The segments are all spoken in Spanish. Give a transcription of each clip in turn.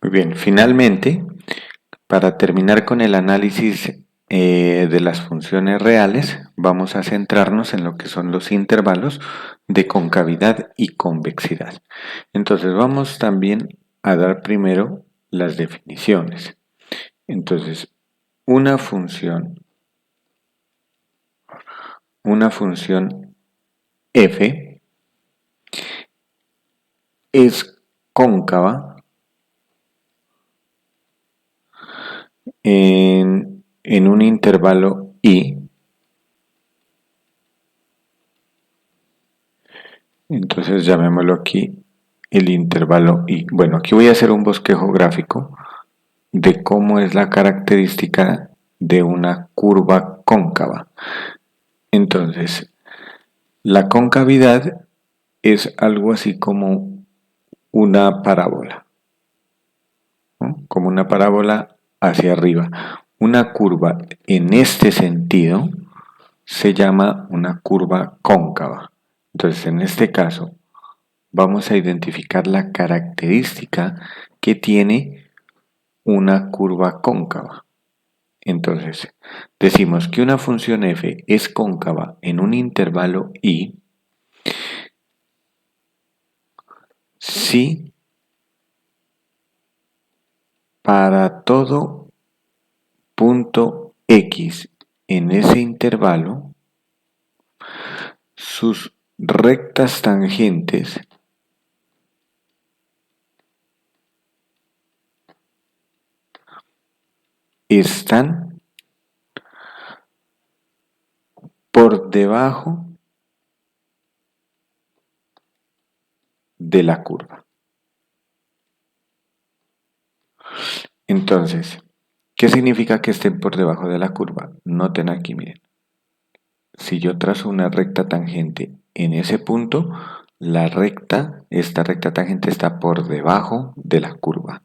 Muy bien, finalmente, para terminar con el análisis de las funciones reales, vamos a centrarnos en lo que son los intervalos de concavidad y convexidad. Entonces vamos también a dar primero las definiciones. Entonces, una función f es cóncava en un intervalo i. Entonces llamémoslo aquí el intervalo i. Bueno, aquí voy a hacer un bosquejo gráfico de cómo es la característica de una curva cóncava. Entonces, la concavidad es algo así como una parábola, ¿no? Como una parábola hacia arriba. Una curva en este sentido se llama una curva cóncava. Entonces, en este caso, vamos a identificar la característica que tiene una curva cóncava. Entonces, decimos que una función f es cóncava en un intervalo i si para todo punto x en ese intervalo sus rectas tangentes están por debajo de la curva. Entonces, ¿qué significa que estén por debajo de la curva? Noten aquí, miren. Si yo trazo una recta tangente en ese punto, esta recta tangente está por debajo de la curva.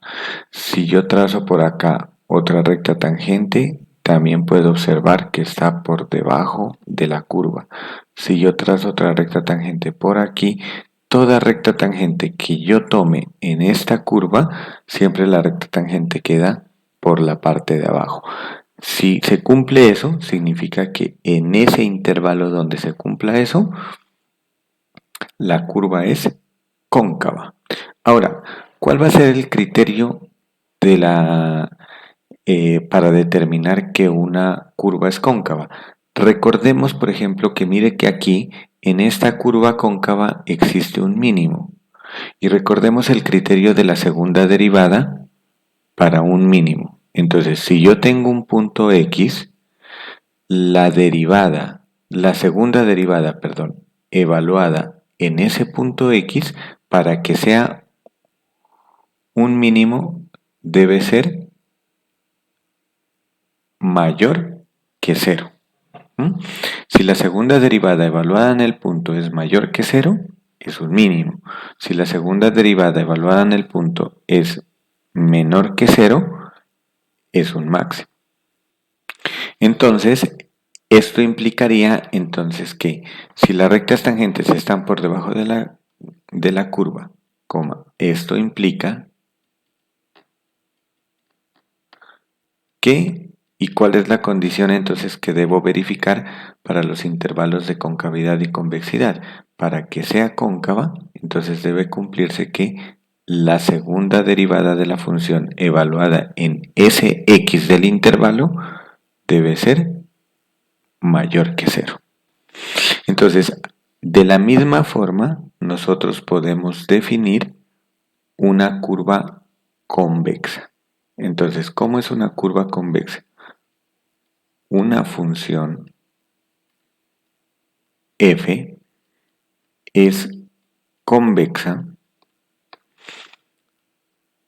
Si yo trazo por acá otra recta tangente, también puedo observar que está por debajo de la curva. Si yo trazo otra recta tangente por aquí, toda recta tangente que yo tome en esta curva, siempre la recta tangente queda por la parte de abajo. Si se cumple eso, significa que en ese intervalo donde se cumpla eso, la curva es cóncava. Ahora, ¿cuál va a ser el criterio para determinar que una curva es cóncava? Recordemos, por ejemplo, que mire que aquí, en esta curva cóncava, existe un mínimo. Y recordemos el criterio de la segunda derivada para un mínimo. Entonces, si yo tengo un punto x, la segunda derivada, perdón, evaluada en ese punto x, para que sea un mínimo, debe ser mayor que cero. Si la segunda derivada evaluada en el punto es mayor que cero, es un mínimo. Si la segunda derivada evaluada en el punto es menor que cero, es un máximo. Entonces, esto implicaría entonces que si las rectas tangentes están por debajo de la curva, esto implica que, ¿y cuál es la condición entonces que debo verificar para los intervalos de concavidad y convexidad? Para que sea cóncava, entonces debe cumplirse que la segunda derivada de la función evaluada en ese x del intervalo debe ser mayor que cero. Entonces, de la misma forma, nosotros podemos definir una curva convexa. Entonces, ¿cómo es una curva convexa? Una función f es convexa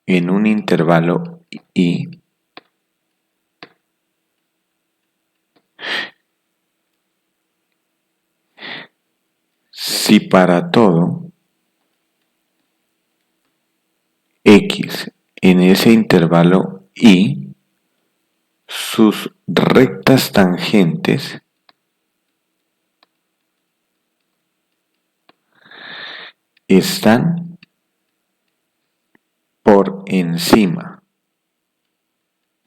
en un intervalo i si para todo x en ese intervalo i sus rectas tangentes están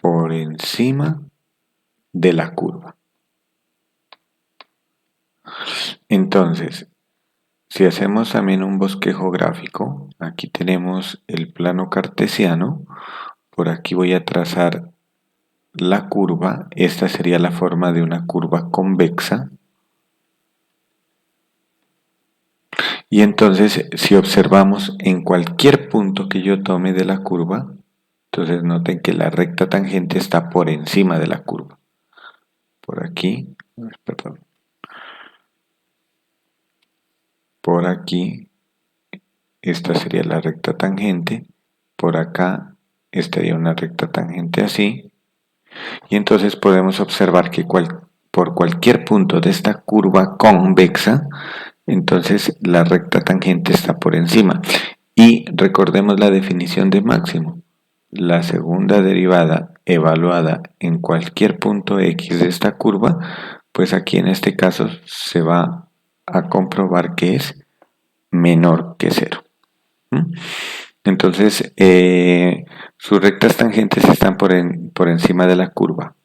por encima de la curva. Entonces, si hacemos también un bosquejo gráfico, aquí tenemos el plano cartesiano, por aquí voy a trazar la curva, esta sería la forma de una curva convexa. Y entonces, si observamos en cualquier punto que yo tome de la curva, entonces noten que la recta tangente está por encima de la curva. Por aquí, perdón. Por aquí, esta sería la recta tangente. Por acá estaría una recta tangente así. Y entonces podemos observar que por cualquier punto de esta curva convexa, entonces la recta tangente está por encima. Y recordemos la definición de máximo. La segunda derivada evaluada en cualquier punto x de esta curva, pues aquí en este caso se va a comprobar que es menor que 0. Entonces, sus rectas tangentes están por encima de la curva,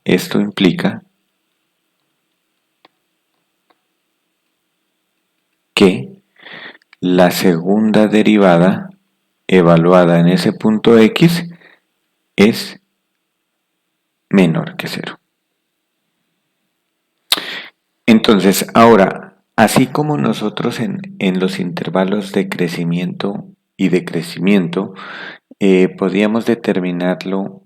esto implica que la segunda derivada evaluada en ese punto x es menor que 0. Entonces, ahora, así como nosotros en los intervalos de crecimiento y decrecimiento, podíamos determinarlo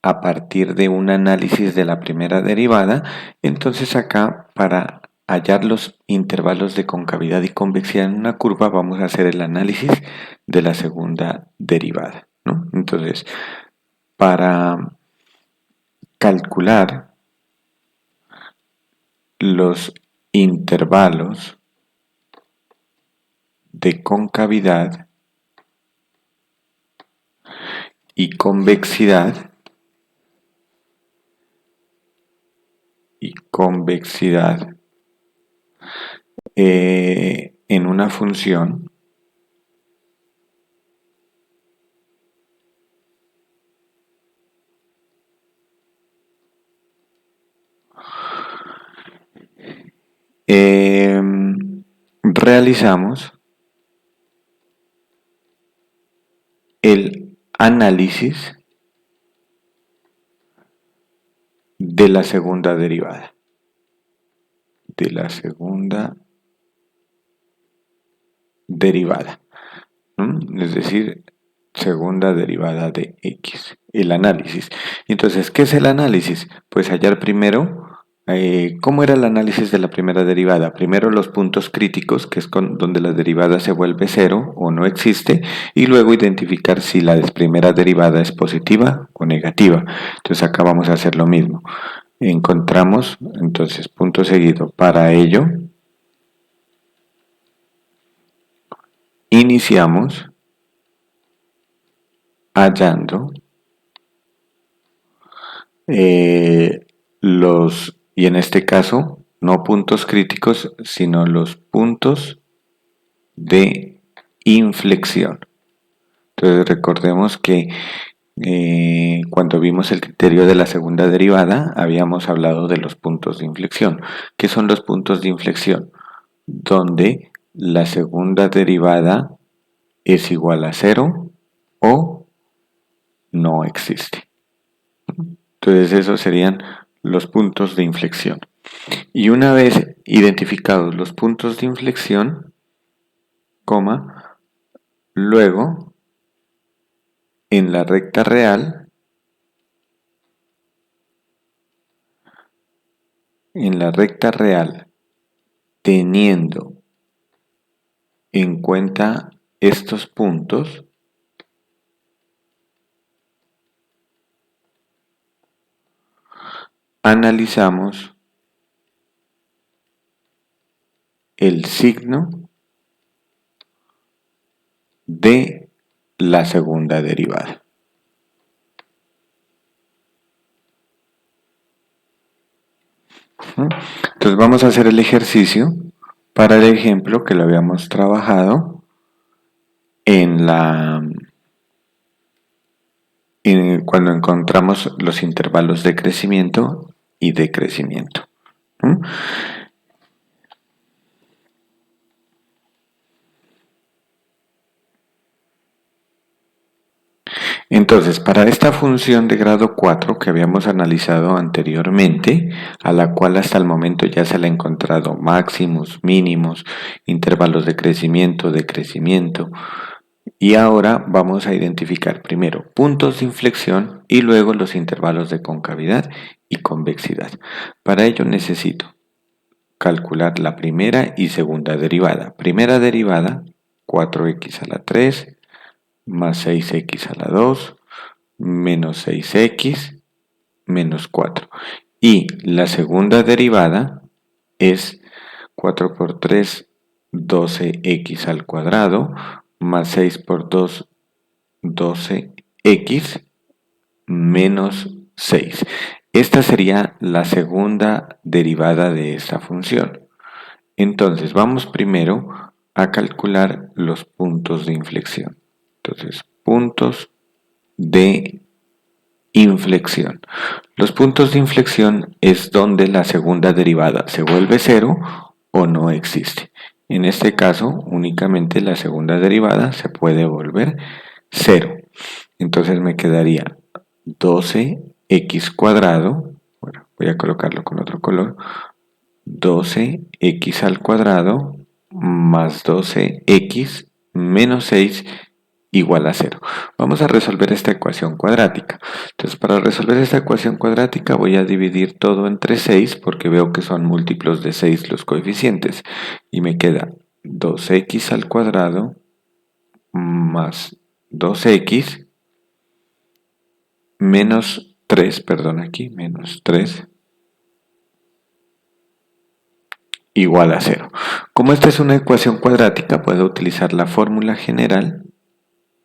a partir de un análisis de la primera derivada, entonces acá para hallar los intervalos de concavidad y convexidad en una curva vamos a hacer el análisis de la segunda derivada, ¿no? Entonces, para calcular los intervalos de concavidad y convexidad en una función realizamos el análisis de la segunda derivada. Es decir, segunda derivada de x, el análisis. Entonces, ¿qué es el análisis? Pues hallar primero, ¿cómo era el análisis de la primera derivada? Primero los puntos críticos, que es donde la derivada se vuelve cero o no existe, y luego identificar si la primera derivada es positiva o negativa. Entonces acá vamos a hacer lo mismo. Encontramos, entonces, punto seguido. Para ello, iniciamos hallando y en este caso, no puntos críticos, sino los puntos de inflexión. Entonces recordemos que cuando vimos el criterio de la segunda derivada, habíamos hablado de los puntos de inflexión. ¿Qué son los puntos de inflexión? Donde la segunda derivada es igual a 0 o no existe. Entonces esos serían los puntos de inflexión. Y una vez identificados los puntos de inflexión, luego en la recta real, teniendo en cuenta estos puntos, analizamos el signo de la segunda derivada. Entonces vamos a hacer el ejercicio para el ejemplo que lo habíamos trabajado en la cuando encontramos los intervalos de crecimiento y decrecimiento. ¿Mm? Entonces, para esta función de grado 4 que habíamos analizado anteriormente, a la cual hasta el momento ya se le ha encontrado máximos, mínimos, intervalos de crecimiento, decrecimiento, y ahora vamos a identificar primero puntos de inflexión y luego los intervalos de concavidad y convexidad. Para ello necesito calcular la primera y segunda derivada. Primera derivada, 4x a la 3 más 6x a la 2 menos 6x menos 4. Y la segunda derivada es 4 por 3, 12x al cuadrado, más 6 por 2, 12x menos 6. Esta sería la segunda derivada de esta función. Entonces vamos primero a calcular los puntos de inflexión. Entonces, puntos de inflexión. Los puntos de inflexión es donde la segunda derivada se vuelve cero o no existe. En este caso, únicamente la segunda derivada se puede volver cero. Entonces me quedaría 12x cuadrado, bueno, voy a colocarlo con otro color, 12x al cuadrado más 12x menos 6 igual a 0. Vamos a resolver esta ecuación cuadrática. Entonces, para resolver esta ecuación cuadrática voy a dividir todo entre 6 porque veo que son múltiplos de 6 los coeficientes. Y me queda 2x al cuadrado más 2x menos 3, perdón aquí, menos 3 igual a 0. Como esta es una ecuación cuadrática, puedo utilizar la fórmula general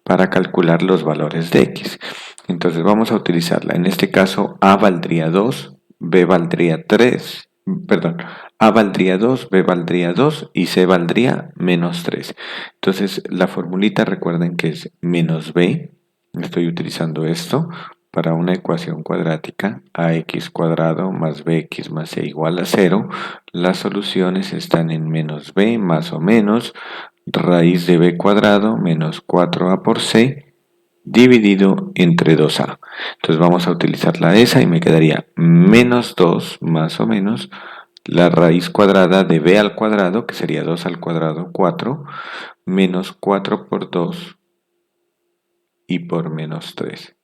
para calcular los valores de x. Entonces vamos a utilizarla. En este caso a valdría 2, b valdría 3, perdón, a valdría 2, b valdría 2 y c valdría menos 3. Entonces la formulita recuerden que es menos b. Estoy utilizando esto para una ecuación cuadrática, ax cuadrado más bx más c igual a 0. Las soluciones están en menos b más o menos raíz de b cuadrado menos 4a por c dividido entre 2a. Entonces vamos a utilizar la esa y me quedaría menos 2 más o menos la raíz cuadrada de b al cuadrado, que sería 2 al cuadrado 4, menos 4 por 2 y por menos 3,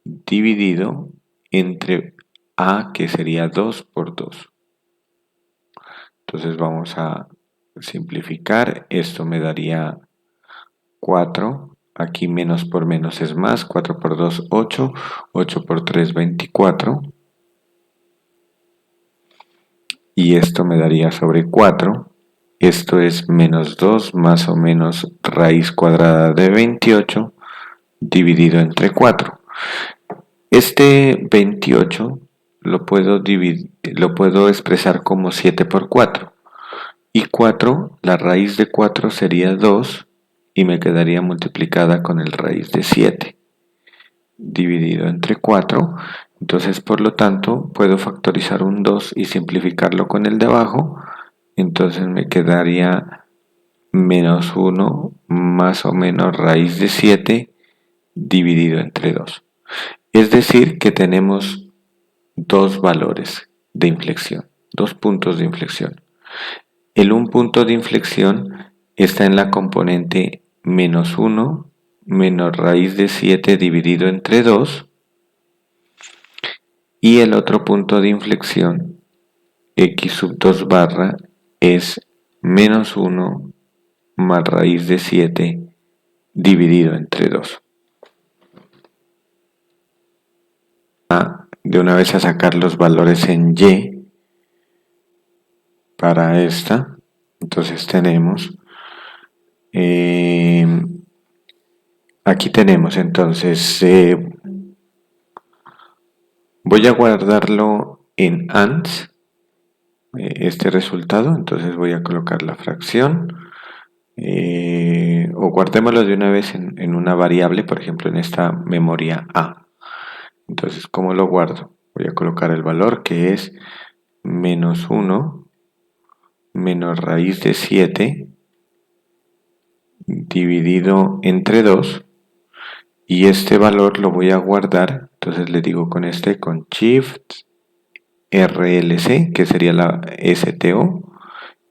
dividido entre a, que sería 2 por 2. Entonces vamos a simplificar. Esto me daría 4. Aquí menos por menos es más. 4 por 2, 8. 8 por 3, 24. Y esto me daría sobre 4. Esto es menos 2 más o menos raíz cuadrada de 28 dividido entre 4. Este 28 lo puedo expresar como 7 por 4. Y 4, la raíz de 4 sería 2 y me quedaría multiplicada con el raíz de 7 dividido entre 4. Entonces, por lo tanto, puedo factorizar un 2 y simplificarlo con el de abajo. Entonces me quedaría menos 1 más o menos raíz de 7 dividido entre 2. Es decir, que tenemos dos valores de inflexión, dos puntos de inflexión. El un punto de inflexión está en la componente menos 1 menos raíz de 7 dividido entre 2, y el otro punto de inflexión, x sub 2 barra, es menos 1 más raíz de 7 dividido entre 2. De una vez a sacar los valores en y para esta. Entonces tenemos aquí tenemos entonces voy a guardarlo en AND este resultado. Entonces voy a colocar la fracción o guardémoslo de una vez en una variable, por ejemplo en esta memoria A. Entonces, ¿cómo lo guardo? Voy a colocar el valor que es menos 1 menos raíz de 7 dividido entre 2 y este valor lo voy a guardar, entonces le digo con Shift RLC, que sería la STO,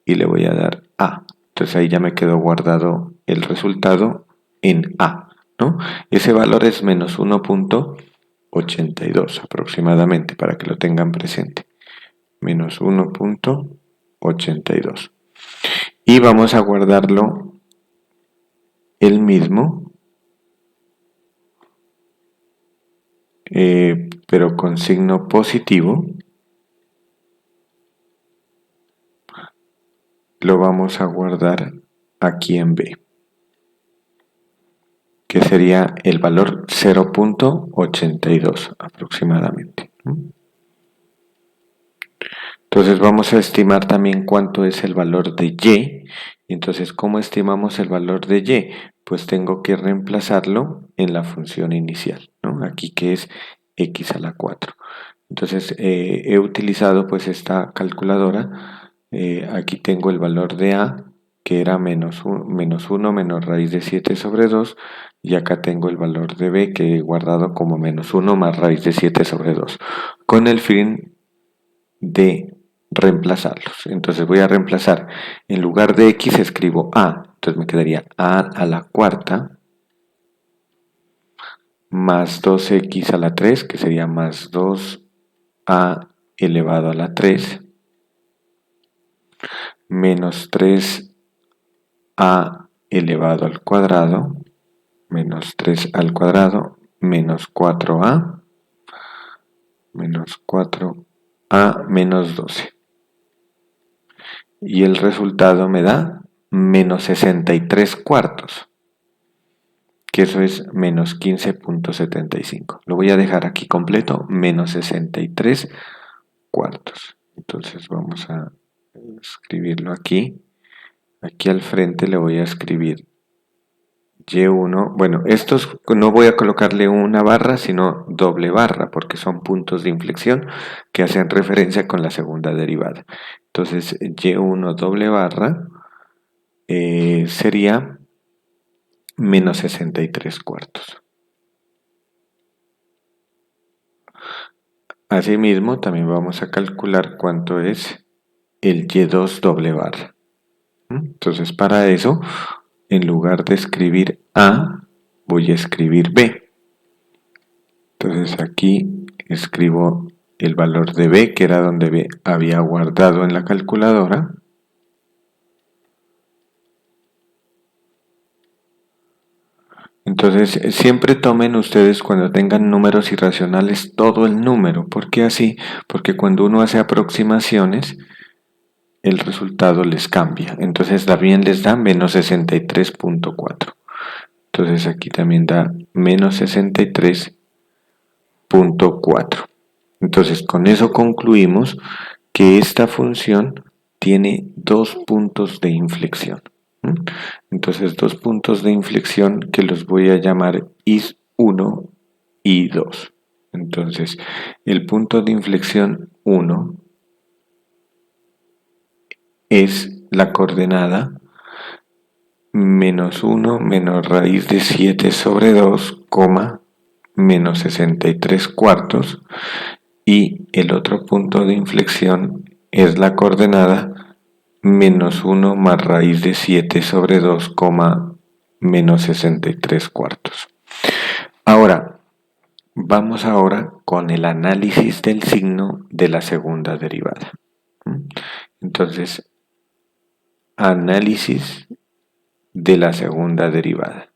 y le voy a dar A. Entonces ahí ya me quedó guardado el resultado en A, ¿no? Ese valor es menos 1.82 aproximadamente, para que lo tengan presente. Menos 1.82. Y vamos a guardarlo el mismo, pero con signo positivo. Lo vamos a guardar aquí en B, que sería el valor 0.82 aproximadamente. Entonces vamos a estimar también cuánto es el valor de Y. Entonces, ¿cómo estimamos el valor de Y? Pues tengo que reemplazarlo en la función inicial, ¿no? Aquí que es x a la 4. Entonces he utilizado pues esta calculadora. Aquí tengo el valor de A, que era menos 1 menos raíz de 7 sobre 2, y acá tengo el valor de B, que he guardado como menos 1 más raíz de 7 sobre 2, con el fin de reemplazarlos. Entonces voy a reemplazar, en lugar de x escribo a, entonces me quedaría a la cuarta más 2x a la 3, que sería más 2a elevado a la 3, menos 3a elevado al cuadrado, menos 3 al cuadrado, menos 4a, menos 4a menos 12. Y el resultado me da menos 63 cuartos, que eso es menos 15.75. Lo voy a dejar aquí completo, menos 63 cuartos. Entonces vamos a escribirlo aquí. Aquí al frente le voy a escribir Y1. Bueno, estos no voy a colocarle una barra, sino doble barra, porque son puntos de inflexión que hacen referencia con la segunda derivada. Entonces Y1 doble barra sería menos 63 cuartos. Asimismo, también vamos a calcular cuánto es el Y2 doble barra. Entonces, para eso, en lugar de escribir A, voy a escribir B. Entonces aquí escribo el valor de B, que era donde B había guardado en la calculadora. Entonces, siempre tomen ustedes cuando tengan números irracionales todo el número. ¿Por qué así? Porque cuando uno hace aproximaciones, el resultado les cambia. Entonces también les da menos 63.4. Entonces aquí también da menos 63.4. Entonces con eso concluimos que esta función tiene dos puntos de inflexión. Entonces, dos puntos de inflexión que los voy a llamar is1 y 2. Entonces, el punto de inflexión 1 es la coordenada menos 1 menos raíz de 7 sobre 2, menos 63 cuartos, y el otro punto de inflexión es la coordenada menos 1 más raíz de 7 sobre 2, menos 63 cuartos. Ahora, vamos ahora con el análisis del signo de la segunda derivada. Entonces, análisis de la segunda derivada.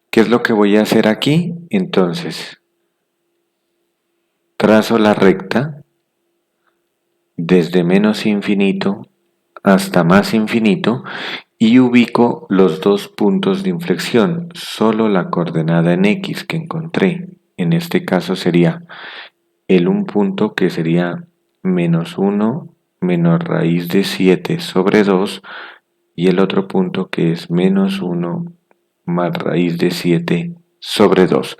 ¿Qué es lo que voy a hacer aquí? Entonces, trazo la recta desde menos infinito hasta más infinito y ubico los dos puntos de inflexión, solo la coordenada en x que encontré. En este caso sería un punto que sería menos 1 menos raíz de 7 sobre 2 y el otro punto que es menos 1 más raíz de 7 sobre 2.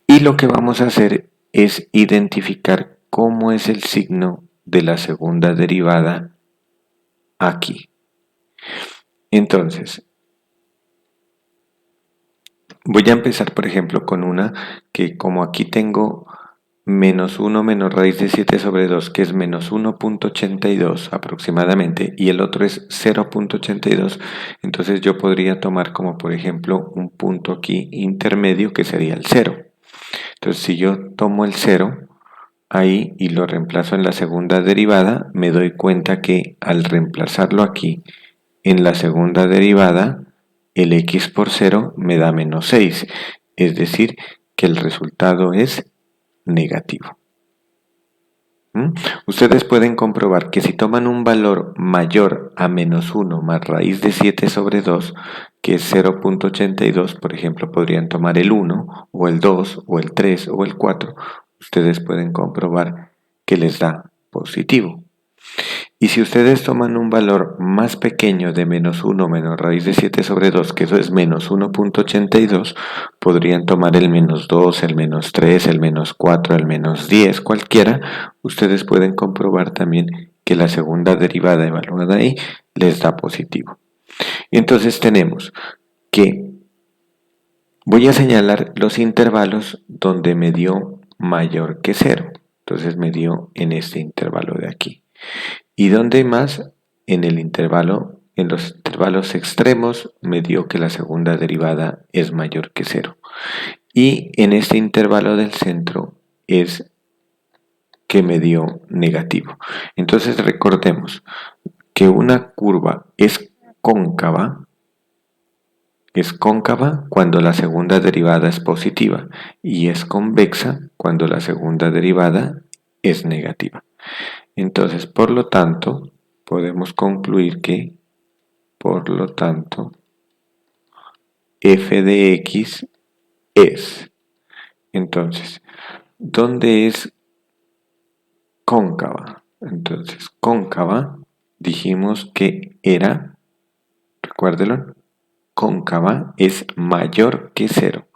Y lo que vamos a hacer es identificar cómo es el signo de la segunda derivada aquí. Entonces, voy a empezar, por ejemplo, con una que como aquí tengo menos 1 menos raíz de 7 sobre 2, que es menos 1.82 aproximadamente, y el otro es 0.82, entonces yo podría tomar como, por ejemplo, un punto aquí intermedio que sería el 0. Entonces, si yo tomo el 0 ahí y lo reemplazo en la segunda derivada, me doy cuenta que al reemplazarlo aquí en la segunda derivada, el x por 0 me da menos 6, es decir, que el resultado es negativo. Ustedes pueden comprobar que si toman un valor mayor a menos 1 más raíz de 7 sobre 2, que es 0.82, por ejemplo, podrían tomar el 1 o el 2 o el 3 o el 4, ustedes pueden comprobar que les da positivo. Y si ustedes toman un valor más pequeño de menos 1 menos raíz de 7 sobre 2, que eso es menos 1.82, podrían tomar el menos 2, el menos 3, el menos 4, el menos 10, cualquiera. Ustedes pueden comprobar también que la segunda derivada evaluada ahí les da positivo. Y entonces tenemos que voy a señalar los intervalos donde me dio mayor que 0. Entonces me dio en este intervalo de aquí. Y donde más en el intervalo, en los intervalos extremos, me dio que la segunda derivada es mayor que 0. Y en este intervalo del centro es que me dio negativo. Entonces recordemos que una curva es cóncava cuando la segunda derivada es positiva y es convexa cuando la segunda derivada es negativa. Entonces, por lo tanto, podemos concluir que, por lo tanto, f de x es. Entonces, ¿dónde es cóncava? Entonces, cóncava dijimos que era, recuérdelo, cóncava es mayor que 0.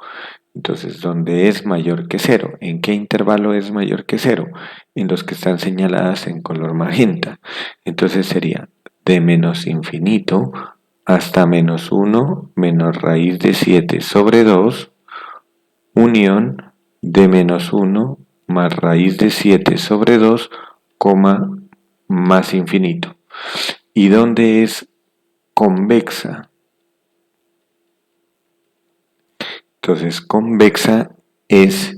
Entonces, ¿dónde es mayor que 0? ¿En qué intervalo es mayor que 0? En los que están señaladas en color magenta. Entonces sería de menos infinito hasta menos 1 menos raíz de 7 sobre 2 unión de menos 1 más raíz de 7 sobre 2, más infinito. ¿Y dónde es convexa? Entonces, convexa es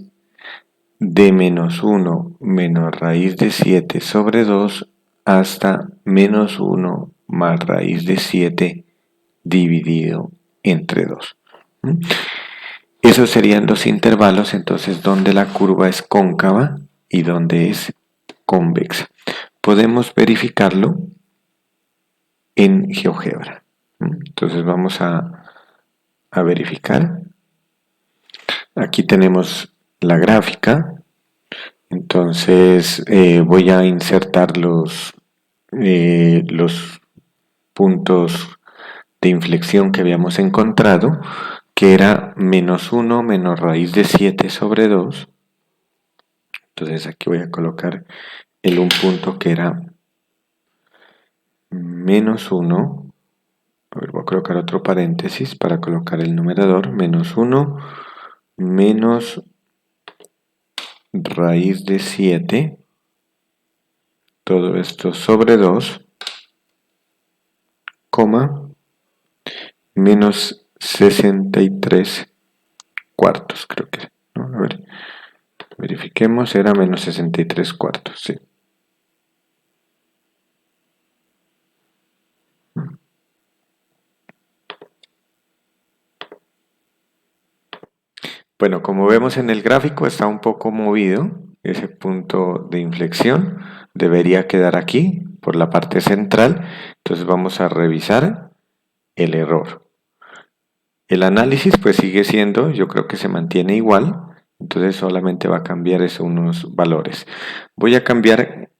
de menos 1 menos raíz de 7 sobre 2 hasta menos 1 más raíz de 7 dividido entre 2. Esos serían los intervalos, entonces, donde la curva es cóncava y donde es convexa. Podemos verificarlo en GeoGebra. Entonces vamos a verificar. Aquí tenemos la gráfica. Entonces voy a insertar los puntos de inflexión que habíamos encontrado, que era menos 1 menos raíz de 7 sobre 2. Entonces aquí voy a colocar un punto que era menos 1. A ver, voy a colocar otro paréntesis para colocar el numerador. Menos 1 menos raíz de 7, todo esto sobre 2, coma, menos 63 cuartos, creo que, ¿no? A ver, verifiquemos, era menos 63 cuartos, sí. Bueno, como vemos en el gráfico está un poco movido, ese punto de inflexión debería quedar aquí, por la parte central, entonces vamos a revisar el error. El análisis pues sigue siendo, yo creo que se mantiene igual, entonces solamente va a cambiar unos valores. Voy a cambiar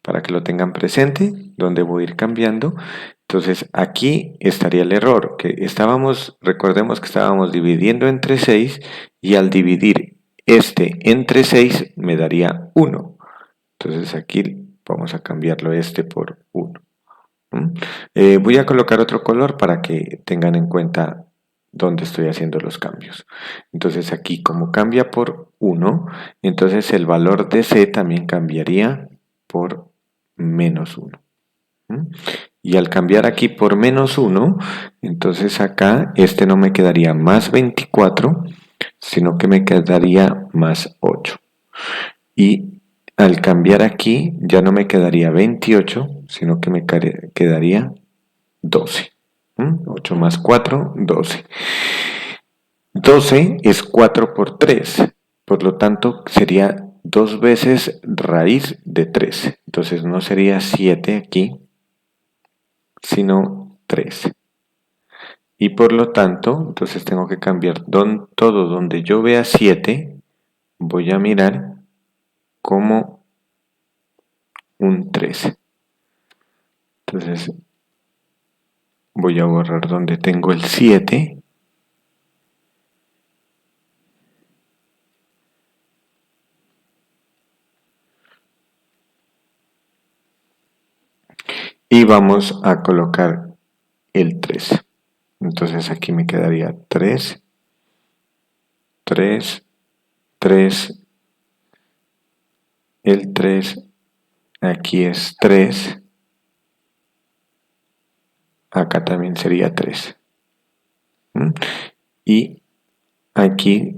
para que lo tengan presente, donde voy a ir cambiando. Entonces aquí estaría el error, que recordemos que estábamos dividiendo entre 6 y al dividir este entre 6 me daría 1. Entonces aquí vamos a cambiarlo por 1. Voy a colocar otro color para que tengan en cuenta dónde estoy haciendo los cambios. Entonces aquí como cambia por 1, entonces el valor de C también cambiaría por menos 1. Y al cambiar aquí por menos 1, entonces acá no me quedaría más 24, sino que me quedaría más 8. Y al cambiar aquí ya no me quedaría 28, sino que me quedaría 12. 8 más 4, 12. 12 es 4 por 3, por lo tanto sería 2 veces raíz de 3. Entonces no sería 7 aquí, sino 3. Y por lo tanto, entonces tengo que cambiar todo donde yo vea 7, voy a mirar como un 3. Entonces voy a borrar donde tengo el 7. Y vamos a colocar el 3. Entonces aquí me quedaría 3, 3, 3, el 3, aquí es 3, acá también sería 3. Y aquí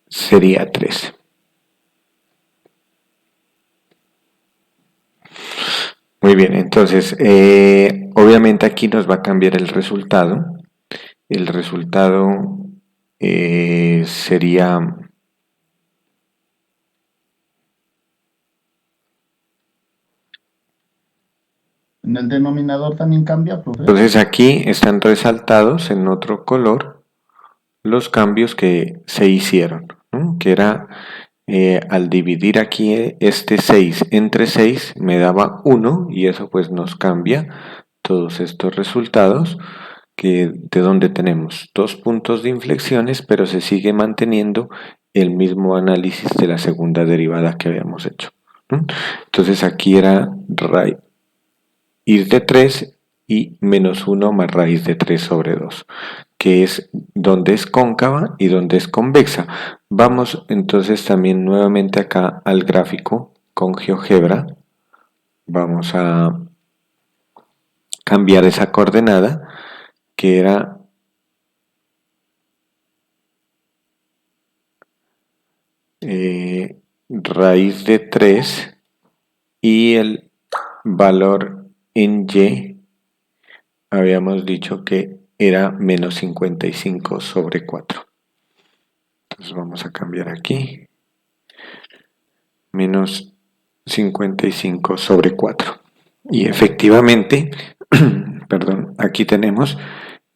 sería 3. Muy bien, entonces obviamente aquí nos va a cambiar el resultado. El resultado sería... ¿En el denominador también cambia, profe? Entonces aquí están resaltados en otro color los cambios que se hicieron, ¿no? Que era al dividir aquí este 6 entre 6 me daba 1 y eso pues nos cambia todos estos resultados de donde tenemos 2 puntos de inflexiones, pero se sigue manteniendo el mismo análisis de la segunda derivada que habíamos hecho, ¿no? Entonces aquí era raíz de 3 y menos 1 más raíz de 3 sobre 2, que es donde es cóncava y donde es convexa. Vamos entonces también nuevamente acá al gráfico con GeoGebra. Vamos a cambiar esa coordenada que era raíz de 3 y el valor en Y habíamos dicho que era menos 55 sobre 4. Entonces vamos a cambiar aquí. Menos 55 sobre 4. Y efectivamente, perdón, aquí tenemos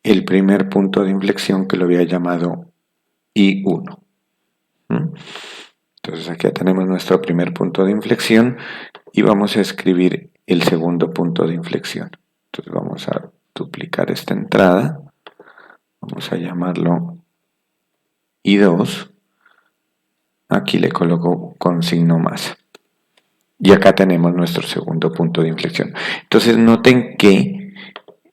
el primer punto de inflexión que lo había llamado I1. Entonces aquí tenemos nuestro primer punto de inflexión y vamos a escribir el segundo punto de inflexión. Entonces vamos a duplicar esta entrada, vamos a llamarlo I2, aquí le coloco con signo más. Y acá tenemos nuestro segundo punto de inflexión. Entonces noten que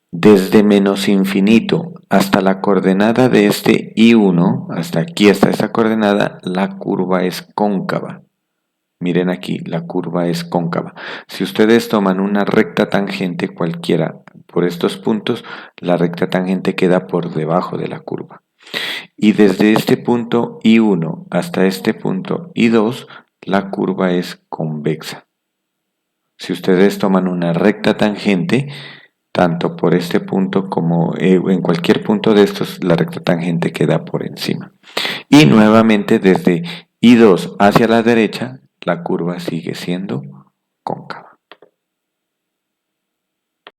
desde menos infinito hasta la coordenada de este I1, hasta aquí, hasta esta coordenada, la curva es cóncava. Miren aquí, la curva es cóncava. Si ustedes toman una recta tangente cualquiera por estos puntos, la recta tangente queda por debajo de la curva. Y desde este punto I1 hasta este punto I2, la curva es convexa. Si ustedes toman una recta tangente, tanto por este punto como en cualquier punto de estos, la recta tangente queda por encima. Y nuevamente desde I2 hacia la derecha, la curva sigue siendo cóncava.